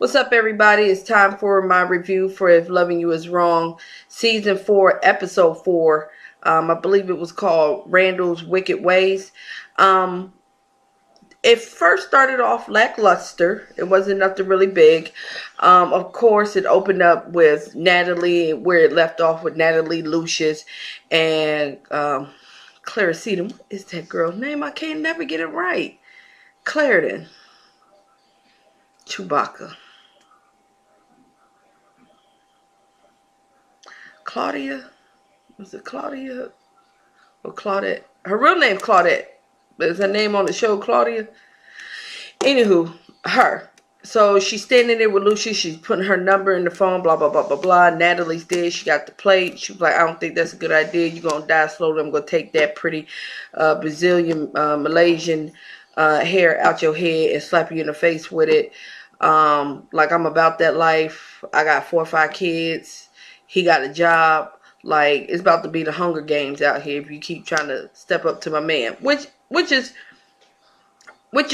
What's up, everybody? It's time for my review for If Loving You Is Wrong, Season 4, Episode 4. I believe it was called Randall's Wicked Ways. Um, it first started off lackluster. It wasn't nothing really big. Of course, it opened up with Natalie, where it left off with Natalie, Lucius, and Clara Seaton. What is that girl's name? I can't never get it right. Clarendon. Chewbacca. Claudia? Was it Claudia or Claudette? Her real name Claudette, but is her name on the show Claudia? Anywho, her. So she's standing there with Lucy. She's putting her number in the phone. Blah blah blah blah blah. Natalie's there. She got the plate. She was like, "I don't think that's a good idea. You're gonna die slowly. I'm gonna take that pretty Brazilian Malaysian hair out your head and slap you in the face with it. Like I'm about that life. I got 4 or 5 kids. He got a job. Like it's about to be the Hunger Games out here if you keep trying to step up to my man." Which is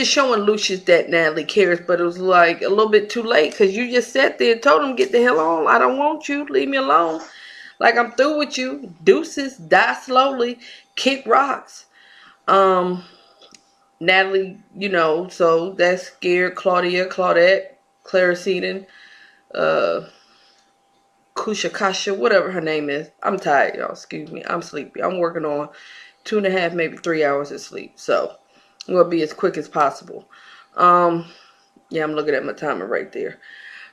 showing Lucius that Natalie cares, but it was like a little bit too late because you just sat there and told him, "Get the hell on. I don't want you. Leave me alone. Like I'm through with you. Deuces. Die slowly. Kick rocks." Natalie, so that scared Claudette, Clara Seaton, Kasha, whatever her name is. I'm tired, y'all. Excuse me. I'm sleepy. I'm working on 2.5, maybe 3 hours of sleep. So I'm gonna be as quick as possible. Yeah, I'm looking at my timer right there.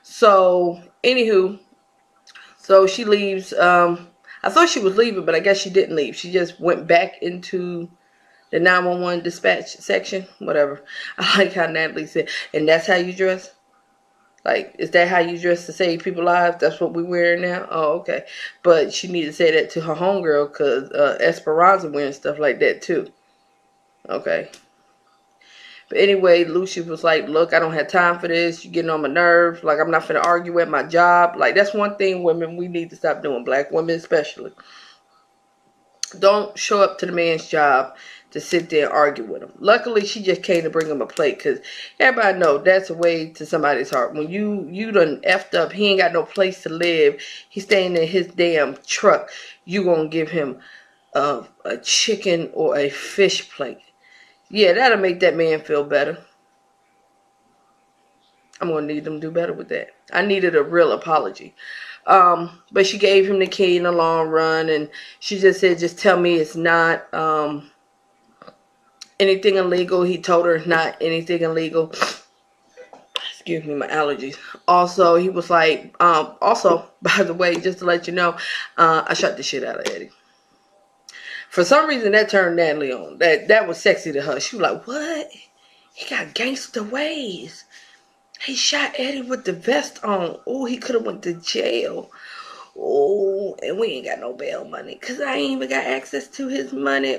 So, anywho, so she leaves. I thought she was leaving, but I guess she didn't leave. She just went back into the 911 dispatch section. Whatever. I like how Natalie said, "And that's how you dress." Like, is that how you dress to save people's lives? That's what we wearing now? Oh, okay. But she needed to say that to her homegirl because Esperanza wearing stuff like that too. Okay. But anyway, Lucy was like, "Look, I don't have time for this. You're getting on my nerves. Like, I'm not finna argue at my job." Like, that's one thing women, we need to stop doing. Black women especially. Don't show up to the man's job to sit there and argue with him. Luckily, she just came to bring him a plate because everybody know that's a way to somebody's heart. When you done effed up, he ain't got no place to live. He's staying in his damn truck. You gonna give him a chicken or a fish plate. Yeah, that'll make that man feel better. I'm gonna need them to do better with that. I needed a real apology. But she gave him the key in the long run, and she just said, "Just tell me it's not anything illegal." He told her it's not anything illegal. Excuse me, my allergies. Also, he was like, also, by the way, just to let you know, I shot the shit out of Eddie. For some reason, that turned Natalie on. That was sexy to her. She was like, "What? He got gangster ways. He shot Eddie with the vest on. Oh, he could have went to jail. Oh, and we ain't got no bail money because I ain't even got access to his money."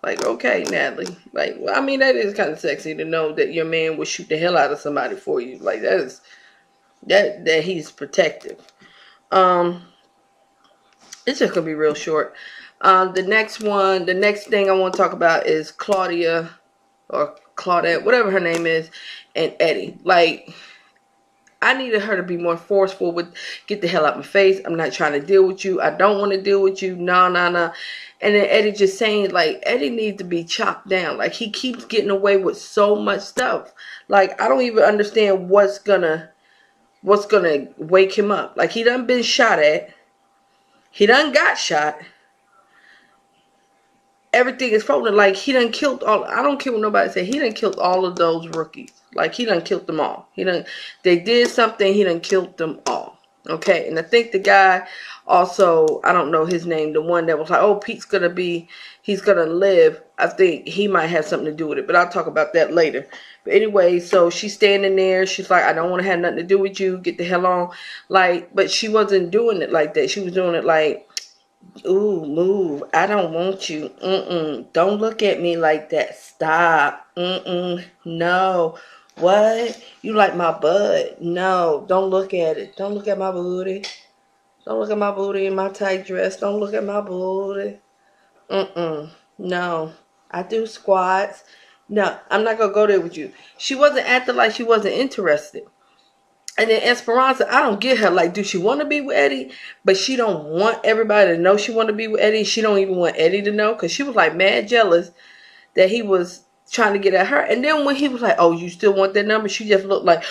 Like, okay, Natalie. Like, well, I mean, that is kind of sexy to know that your man would shoot the hell out of somebody for you. Like, that is that he's protective. It's just gonna be real short. The next thing I want to talk about is Claudia or Claudette, whatever her name is, and Eddie. Like, I needed her to be more forceful with, "Get the hell out my face. I'm not trying to deal with you. I don't want to deal with you. No, no, no." And then Eddie just saying, like, Eddie needs to be chopped down. Like, he keeps getting away with so much stuff. Like, I don't even understand what's gonna wake him up. Like, he done been shot at. He done got shot. Everything is falling. Like, he done killed all. I don't care what nobody say. He done killed all of those rookies. Like, he done killed them all. They did something. He done killed them all. Okay. And I think the guy also, I don't know his name, the one that was like, "Oh, Pete's he's gonna live." I think he might have something to do with it, but I'll talk about that later. But anyway, so she's standing there. She's like, "I don't want to have nothing to do with you. Get the hell on." Like, but she wasn't doing it like that. She was doing it like, "Ooh, move. I don't want you. Don't look at me like that. Stop. No. What? You like my butt? No. Don't look at it. Don't look at my booty. Don't look at my booty in my tight dress. Don't look at my booty. No. I do squats. No, I'm not gonna go there with you. She wasn't acting like she wasn't interested. And then Esperanza, I don't get her. Like, do she want to be with Eddie? But she don't want everybody to know she want to be with Eddie. She don't even want Eddie to know, because she was like mad jealous that he was trying to get at her. And then when he was like, "Oh, you still want that number?" She just looked like,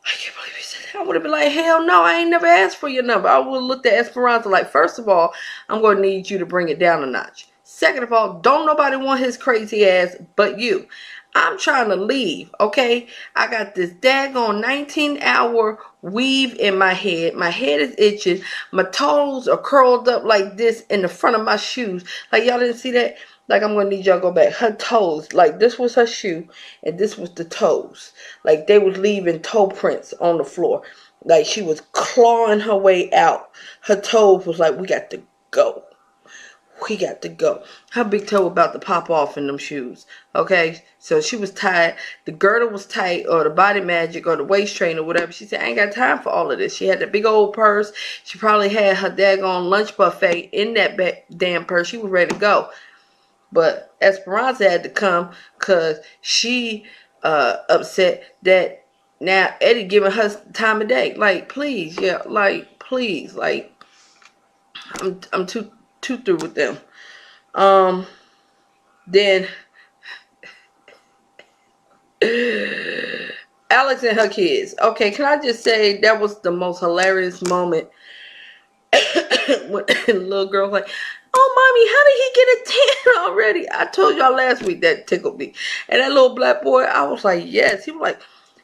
I can't believe he said that. I would have been like, hell no, I ain't never asked for your number. I would have looked at Esperanza like, first of all, I'm going to need you to bring it down a notch. Second of all, don't nobody want his crazy ass but you. I'm trying to leave, okay? I got this daggone 19-hour weave in my head. My head is itching. My toes are curled up like this in the front of my shoes. Like, y'all didn't see that? Like, I'm going to need y'all to go back. Her toes, like, this was her shoe, and this was the toes. Like, they was leaving toe prints on the floor. Like, she was clawing her way out. Her toes was like, we got to go. We got to go. Her big toe about to pop off in them shoes. Okay? So she was tired. The girdle was tight, or the body magic, or the waist train, or whatever. She said, I ain't got time for all of this. She had the big old purse. She probably had her daggone lunch buffet in that damn purse. She was ready to go. But Esperanza had to come because she upset that now Eddie giving her time of day. Like, please, yeah, like, please, like, I'm too through with them. Then Alex and her kids. Okay, can I just say that was the most hilarious moment when the little girl was like, oh, mommy, how did he get a tan already? I told y'all last week that tickled me. And that little black boy, I was like, yes. He was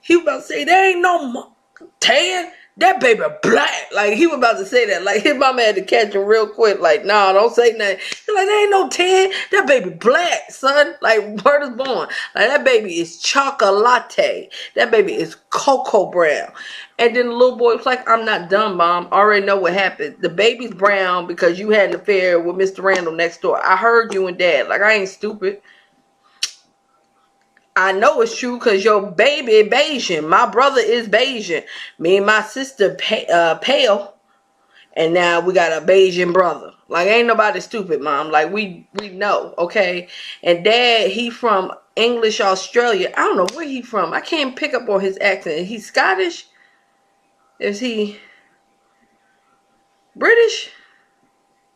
about to say, there ain't no tan. That baby black. Like, he was about to say that. Like, his mama had to catch him real quick. Like, nah, don't say nothing. He's like, there ain't no tan. That baby black, son. Like, word is born. Like, that baby is chocolate. That baby is cocoa brown. And then the little boy was like, I'm not dumb, Mom. I already know what happened. The baby's brown because you had an affair with Mr. Randall next door. I heard you and Dad. Like, I ain't stupid. I know it's true because your baby Bayesian. My brother is Bayesian. Me and my sister pale. And now we got a Bayesian brother. Like, ain't nobody stupid, Mom. Like, we know, okay? And Dad, he from English Australia. I don't know where he from. I can't pick up on his accent. He's Scottish? Is he British?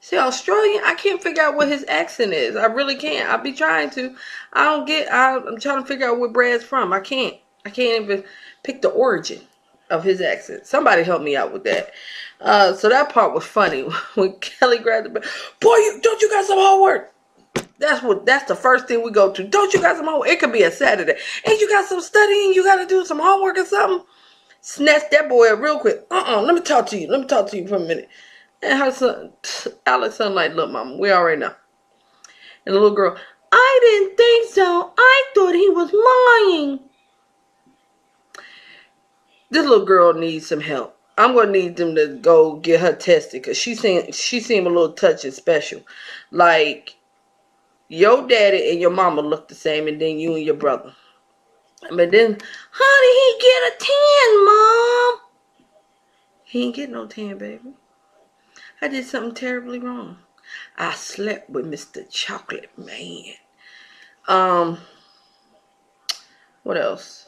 See, Australian, I can't figure out what his accent is. I really can't. I be trying to. I'm trying to figure out where Brad's from. I can't even pick the origin of his accent. Somebody help me out with that. So that part was funny when Kelly grabbed the bag. Boy, don't you got some homework? That's the first thing we go to. Don't you got some homework? It could be a Saturday. Ain't you got some studying? You got to do some homework or something? Snatch that boy up real quick. Let me talk to you. Let me talk to you for a minute. And her son, Alex son, like, look, Mama, we already know. And the little girl, I didn't think so. I thought he was lying. This little girl needs some help. I'm gonna need them to go get her tested because she seemed a little touch and special. Like, your daddy and your mama look the same, and then you and your brother. But then, how did he get a tan, Mom? He ain't get no tan, baby. I did something terribly wrong. I slept with Mr. Chocolate Man. What else?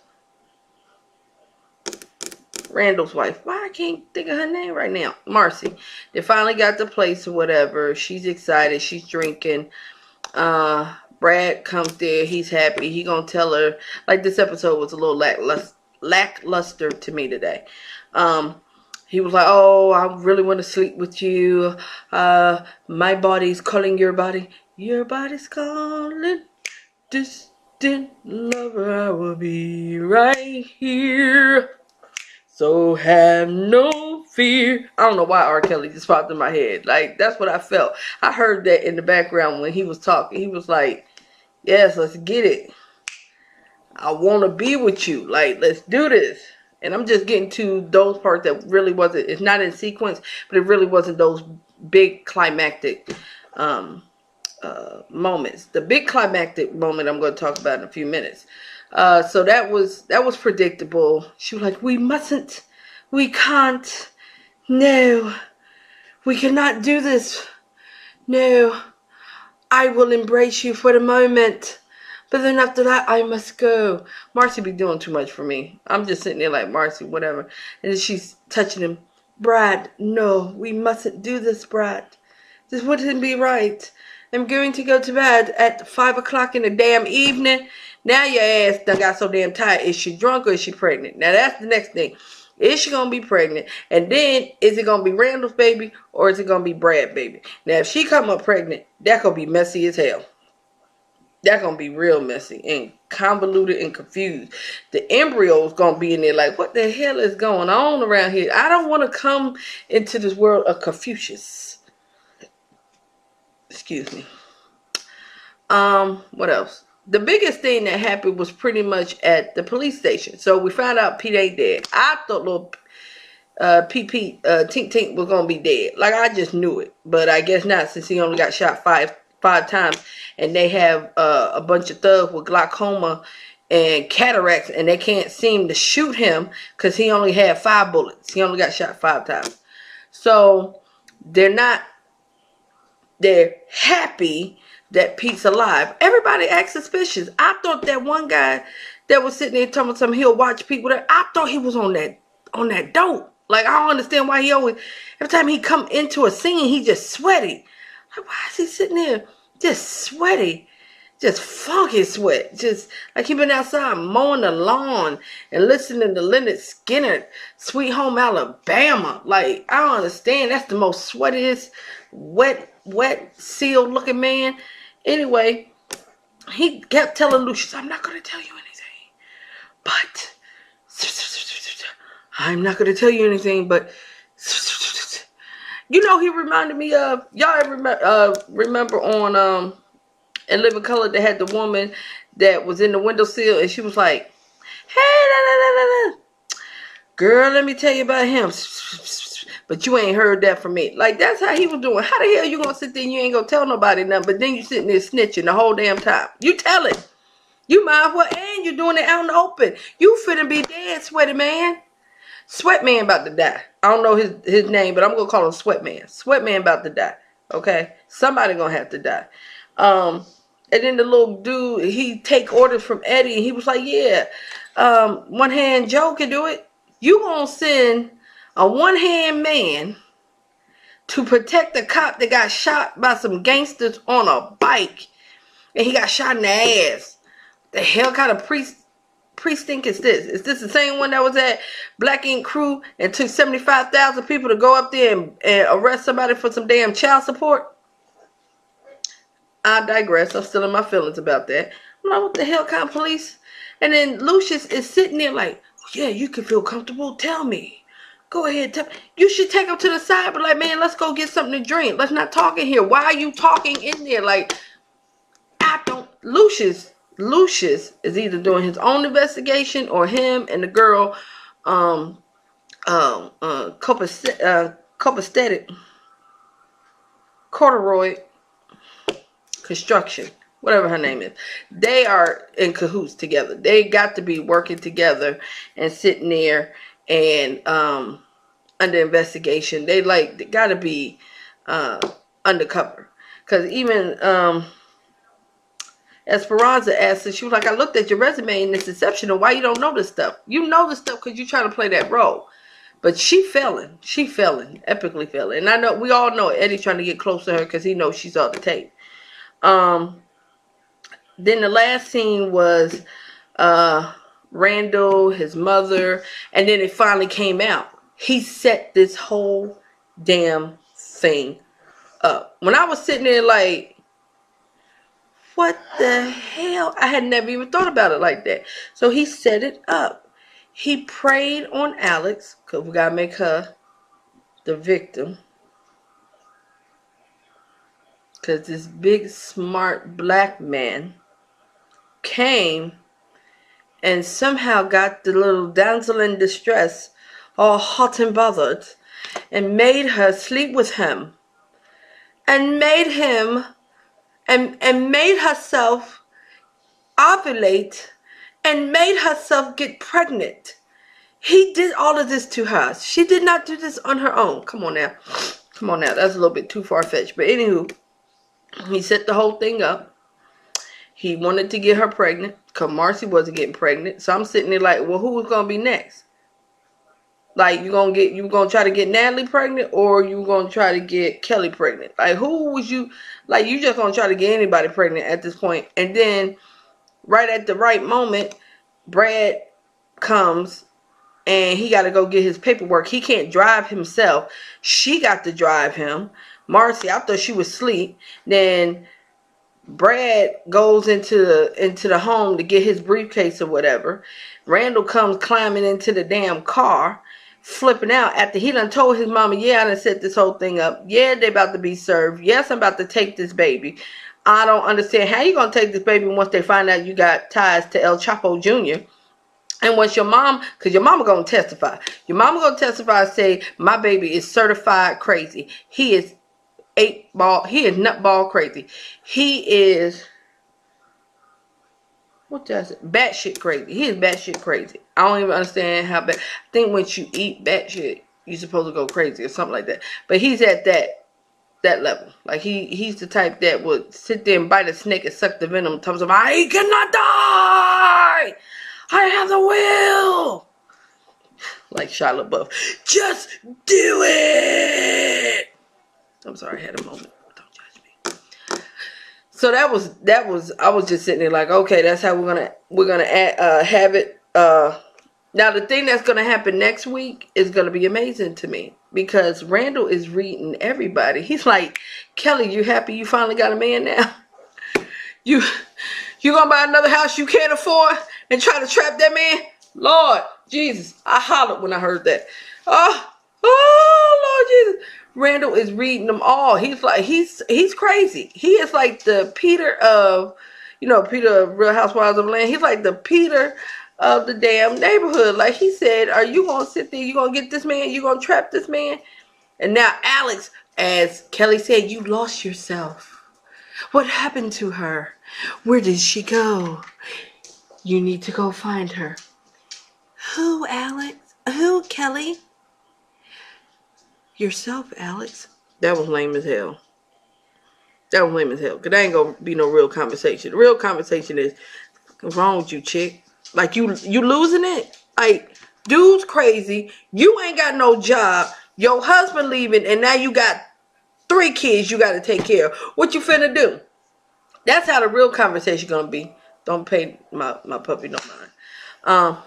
Randall's wife. Why I can't think of her name right now? Marcy. They finally got the place or whatever. She's excited. She's drinking. Brad comes there. He's happy. He gonna tell her. Like, this episode was a little lackluster to me today. He was like, oh, I really want to sleep with you. My body's calling your body. Your body's calling. Distant lover, I will be right here. So have no fear. I don't know why R. Kelly just popped in my head. Like, that's what I felt. I heard that in the background when he was talking. He was like, yes, let's get it. I want to be with you. Like, let's do this. And I'm just getting to those parts that really wasn't, it's not in sequence, but it really wasn't those big climactic moments. The big climactic moment I'm going to talk about in a few minutes. So that was predictable. She was like, we mustn't, we can't, no, we cannot do this. No, I will embrace you for the moment, But then after that, I must go. Marcy be doing too much for me. I'm just sitting there like, Marcy, whatever. And then she's touching him. Brad, no, we mustn't do this, Brad. This wouldn't be right. I'm going to go to bed at 5 o'clock in the damn evening. Now your ass done got so damn tired. Is she drunk or is she pregnant? Now that's the next thing. Is she going to be pregnant? And then is it going to be Randall's baby or is it going to be Brad's baby? Now if she come up pregnant, that going to be messy as hell. That's going to be real messy and convoluted and confused. The embryo's going to be in there like, what the hell is going on around here? I don't want to come into this world of Confucius. Excuse me. What else? The biggest thing that happened was pretty much at the police station. So we found out Pete ain't dead. I thought little Pete Tink Tink was gonna be dead. Like I just knew it, but I guess not since he only got shot five times, and they have a bunch of thugs with glaucoma and cataracts, and they can't seem to shoot him because he only had 5 bullets. He only got shot 5 times. So they're happy that Pete's alive. Everybody acts suspicious. I thought that one guy that was sitting there telling something he'll watch people I thought he was on that dope. Like I don't understand why he always, every time he come into a scene, he just sweaty. Like why is he sitting there just sweaty? Just funky sweat. Just like he been outside mowing the lawn and listening to Leonard Skinner, Sweet Home Alabama. Like I don't understand. That's the most sweatiest, wet, sealed looking man. Anyway, he kept telling Lucius, I'm not going to tell you anything. But, I'm not going to tell you anything, but, you know, he reminded me of, y'all remember on, In Living Color, they had the woman that was in the windowsill, and she was like, hey, girl, let me tell you about him. But you ain't heard that from me. Like, that's how he was doing. How the hell you gonna sit there and you ain't gonna tell nobody nothing, but then you sitting there snitching the whole damn time? You telling. You might as well, and you doing it out in the open. You finna be dead, Sweaty Man. Sweat Man about to die. I don't know his name, but I'm gonna call him Sweat Man. Sweat Man about to die. Okay? Somebody gonna have to die. And then the little dude, he take orders from Eddie, and he was like, yeah, one hand Joe can do it. You gonna send a one-hand man to protect the cop that got shot by some gangsters on a bike, and he got shot in the ass. The hell kind of precinct is this? Is this the same one that was at Black Ink Crew and took 75,000 people to go up there and arrest somebody for some damn child support? I digress. I'm still in my feelings about that. I'm like, what the hell kind of police? And then Lucius is sitting there like, yeah, you can feel comfortable. Tell me. Go ahead. You should take him to the side, but like, man, let's go get something to drink. Let's not talk in here. Why are you talking in there? Like, I don't. Lucius is either doing his own investigation or him and the girl, copacetic, corduroy construction, whatever her name is. They are in cahoots together. They got to be working together and sitting there and under investigation. They got to be undercover, because even Esperanza asked her, she was like, I looked at your resume and it's exceptional. Why you don't know this stuff? You know this stuff because you're trying to play that role. But she failing, epically failing. And I know, we all know Eddie's trying to get close to her because he knows she's on the tape. Then the last scene was Randall, his mother, and then it finally came out. He set this whole damn thing up. When I was sitting there like, what the hell? I had never even thought about it like that. So he set it up. He preyed on Alex, because we got to make her the victim. Because this big, smart black man came and somehow got the little damsel in distress all hot and bothered and made her sleep with him and made him and made herself ovulate and made herself get pregnant. He did all of this to her. She did not do this on her own. Come on now. That's a little bit too far-fetched. But anywho, he set the whole thing up. He wanted to get her pregnant because Marcy wasn't getting pregnant. So I'm sitting there like, well, who was gonna be next? Like, you gonna try to get Natalie pregnant, or you gonna try to get Kelly pregnant? Like, who was you? Like, you just gonna try to get anybody pregnant at this point? And then, right at the right moment, Brad comes and he got to go get his paperwork. He can't drive himself. She got to drive him. Marcy, I thought she was asleep. Then Brad goes into the home to get his briefcase or whatever. Randall comes climbing into the damn car, flipping out after he done told his mama, yeah, I done set this whole thing up. Yeah, they about to be served. Yes, I'm about to take this baby. I don't understand how you gonna take this baby once they find out you got ties to El Chapo Jr. And once your mom, because your mama gonna testify. Your mama gonna testify and say, my baby is certified crazy. He is he is nutball crazy. He is, what does it? Batshit crazy. He is batshit crazy. I don't even understand how bad. I think once you eat batshit, you're supposed to go crazy or something like that. But he's at that level. Like, he's the type that would sit there and bite a snake and suck the venom. Tells him, I cannot die. I have the will. Like Shia LaBeouf. Just do it. I'm sorry, I had a moment. Don't judge me. So that was I was just sitting there like, okay, that's how we're gonna have it. Now the thing that's gonna happen next week is gonna be amazing to me, because Randall is reading everybody. He's like, Kelly, you happy you finally got a man now? You gonna buy another house you can't afford and try to trap that man? Lord Jesus, I hollered when I heard that. Oh Lord Jesus. Randall is reading them all. He's like, he's crazy. He is like the Peter of, Peter of Real Housewives of Atlanta. He's like the Peter of the damn neighborhood. Like, he said, are you gonna sit there? You gonna get this man? You gonna trap this man? And now Alex, as Kelly said, you lost yourself. What happened to her? Where did she go? You need to go find her. Who, Alex? Who, Kelly? Yourself, Alex. That was lame as hell. That was lame as hell. Because that ain't going to be no real conversation. The real conversation is, what's wrong with you, chick? Like, you losing it? Like, dude's crazy. You ain't got no job. Your husband leaving, and now you got 3 kids you got to take care of. What you finna do? That's how the real conversation going to be. Don't pay my puppy no mind.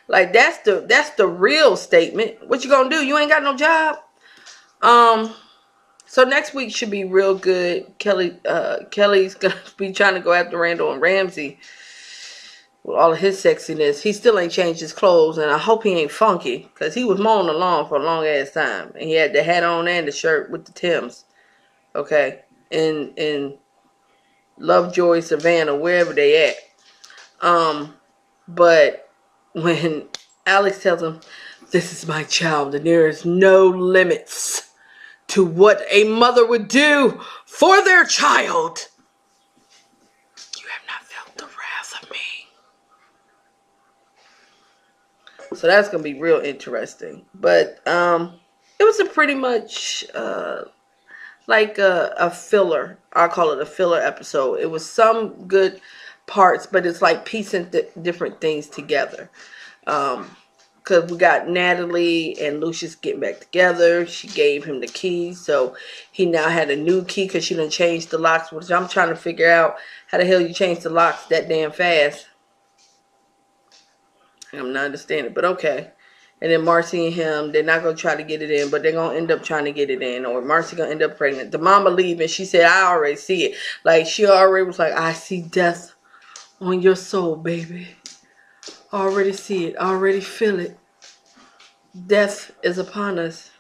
Like, that's the real statement. What you gonna do? You ain't got no job. So next week should be real good. Kelly's gonna be trying to go after Randall and Ramsey with all of his sexiness. He still ain't changed his clothes, and I hope he ain't funky, because he was mowing the lawn for a long ass time, and he had the hat on and the shirt with the Timbs. Okay, in Lovejoy, Savannah, wherever they at. But when Alex tells him, this is my child, and there is no limits to what a mother would do for their child, you have not felt the wrath of me. So that's going to be real interesting. But it was a pretty much like a filler. I'll call it a filler episode. It was some good parts, but it's like piecing different things together. Because we got Natalie and Lucius getting back together. She gave him the key, so he now had a new key because she done changed the locks, which I'm trying to figure out how the hell you change the locks that damn fast. I'm not understanding, but okay. And then Marcy and him, they're not going to try to get it in, but they're going to end up trying to get it in. Or Marcy going to end up pregnant. The mama leaving, she said, I already see it. Like, she already was like, I see death on your soul, baby. Already see it. Already feel it. Death is upon us.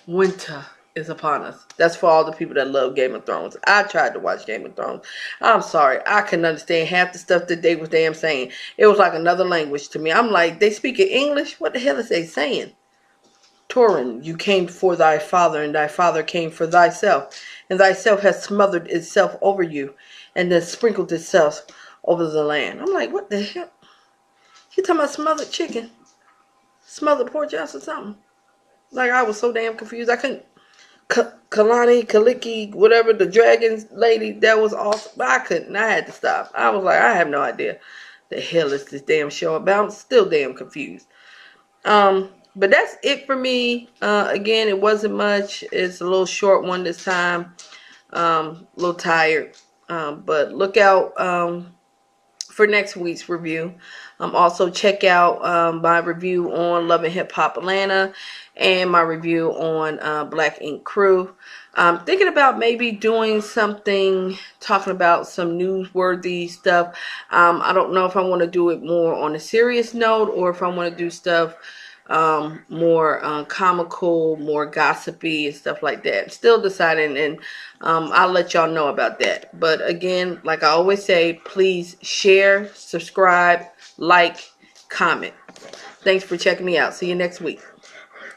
Winter is upon us. That's for all the people that love Game of Thrones. I tried to watch Game of Thrones. I'm sorry. I couldn't understand half the stuff that they was damn saying. It was like another language to me. I'm like, they speak in English? What the hell is they saying? Torin, you came for thy father, and thy father came for thyself. And thyself has smothered itself over you, and then sprinkled itself over the land. I'm like, what the hell? You talking about smothered chicken? Smothered pork chops or something? Like, I was so damn confused. I couldn't Kaliki, whatever, the dragon lady, that was awesome. But I couldn't. I had to stop. I was like, I have no idea the hell is this damn show about. I'm still damn confused. But that's it for me. Again, it wasn't much. It's a little short one this time. A little tired. But look out for next week's review. Also check out my review on Love and Hip Hop Atlanta and my review on Black Ink Crew. I'm thinking about maybe doing something talking about some newsworthy stuff. I don't know if I want to do it more on a serious note or if I want to do stuff more comical, more gossipy and stuff like that. Still deciding, and I'll let y'all know about that. But again, like I always say, please share, subscribe, like, comment. Thanks for checking me out. See you next week.